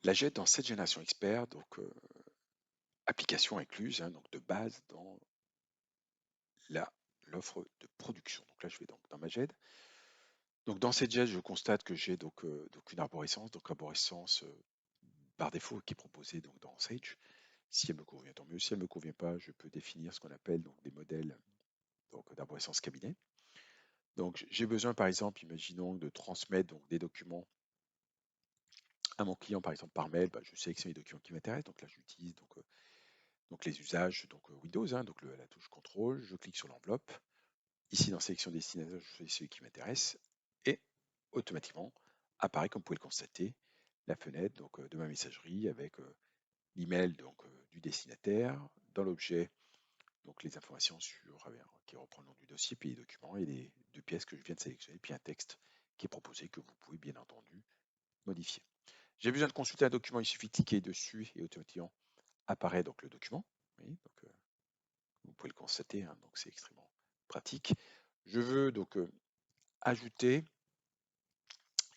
La jette dans cette génération expert, donc application incluse, hein, donc de base dans l'offre de production. Donc là, je vais donc dans ma GED. Donc dans cette GED, je constate que j'ai donc une arborescence, par défaut qui est proposée donc dans Sage. Si elle me convient, tant mieux. Si elle ne me convient pas, je peux définir ce qu'on appelle donc des modèles donc d'arborescence cabinet. Donc j'ai besoin, par exemple, imaginons de transmettre donc des documents à mon client, par exemple par mail. Bah, je sélectionne les documents qui m'intéressent. Donc là, j'utilise donc les usages donc Windows, hein, donc la touche contrôle. Je clique sur l'enveloppe. Ici, dans sélection destinataire, je choisis celui qui m'intéresse et automatiquement apparaît, comme vous pouvez le constater, la fenêtre donc, de ma messagerie avec l'email donc, du destinataire, dans l'objet donc les informations qui reprend le nom du dossier, puis les documents et les deux pièces que je viens de sélectionner, puis un texte qui est proposé que vous pouvez bien entendu modifier. J'ai besoin de consulter un document, il suffit de cliquer dessus et automatiquement apparaît donc le document. Vous pouvez le constater, hein, donc c'est extrêmement pratique. Je veux donc ajouter,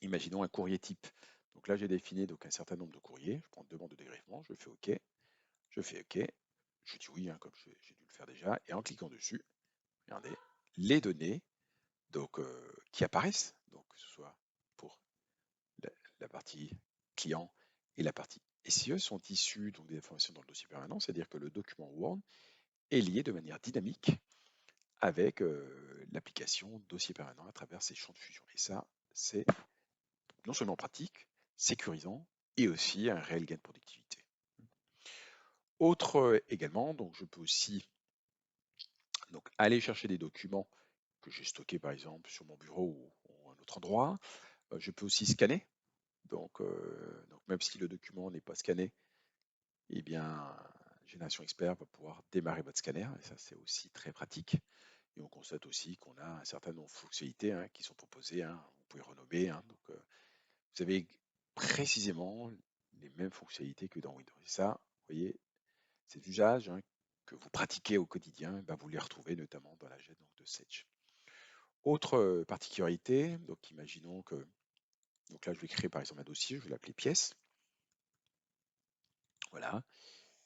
imaginons un courrier type. Donc là, j'ai défini donc un certain nombre de courriers. Je prends demande de dégrèvement, je fais OK, je fais OK, je dis oui, hein, comme j'ai dû le faire déjà, et en cliquant dessus, regardez, les données donc, qui apparaissent, donc que ce soit pour la partie client et la partie SIE, sont issues donc des informations dans le dossier permanent, c'est-à-dire que le document Word est lié de manière dynamique avec l'application dossier permanent à travers ces champs de fusion. Et ça, c'est non seulement pratique, sécurisant et aussi un réel gain de productivité. Autre également, donc je peux aussi donc, aller chercher des documents que j'ai stockés par exemple sur mon bureau ou un autre endroit. Je peux aussi scanner. Donc même si le document n'est pas scanné, eh bien, Génération Expert va pouvoir démarrer votre scanner. Et ça, c'est aussi très pratique. Et on constate aussi qu'on a un certain nombre de fonctionnalités hein, qui sont proposées. Hein. Vous pouvez renommer. Hein. Donc, vous avez précisément les mêmes fonctionnalités que dans Windows. Et ça, vous voyez, ces usages hein, que vous pratiquez au quotidien, ben, vous les retrouvez notamment dans la GED donc, de Sage. Autre particularité, donc imaginons que donc là je vais créer par exemple un dossier, je vais l'appeler pièces. Voilà.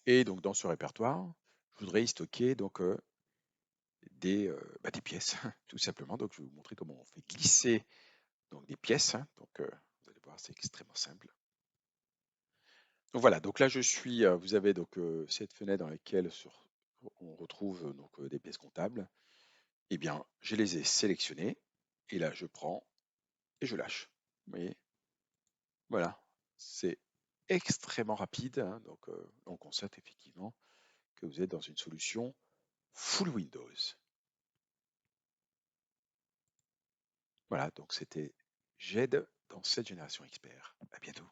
Et donc dans ce répertoire, je voudrais y stocker donc des pièces, tout simplement. Donc je vais vous montrer comment on fait glisser donc des pièces. Hein. Donc vous allez voir, c'est extrêmement simple. Donc voilà, donc là vous avez donc cette fenêtre dans laquelle on retrouve donc des pièces comptables. Eh bien, je les ai sélectionnées et là je prends et je lâche. Vous voyez, voilà, c'est extrêmement rapide. Hein. Donc on constate effectivement que vous êtes dans une solution full Windows. Voilà, donc c'était GED dans cette génération expert. À bientôt.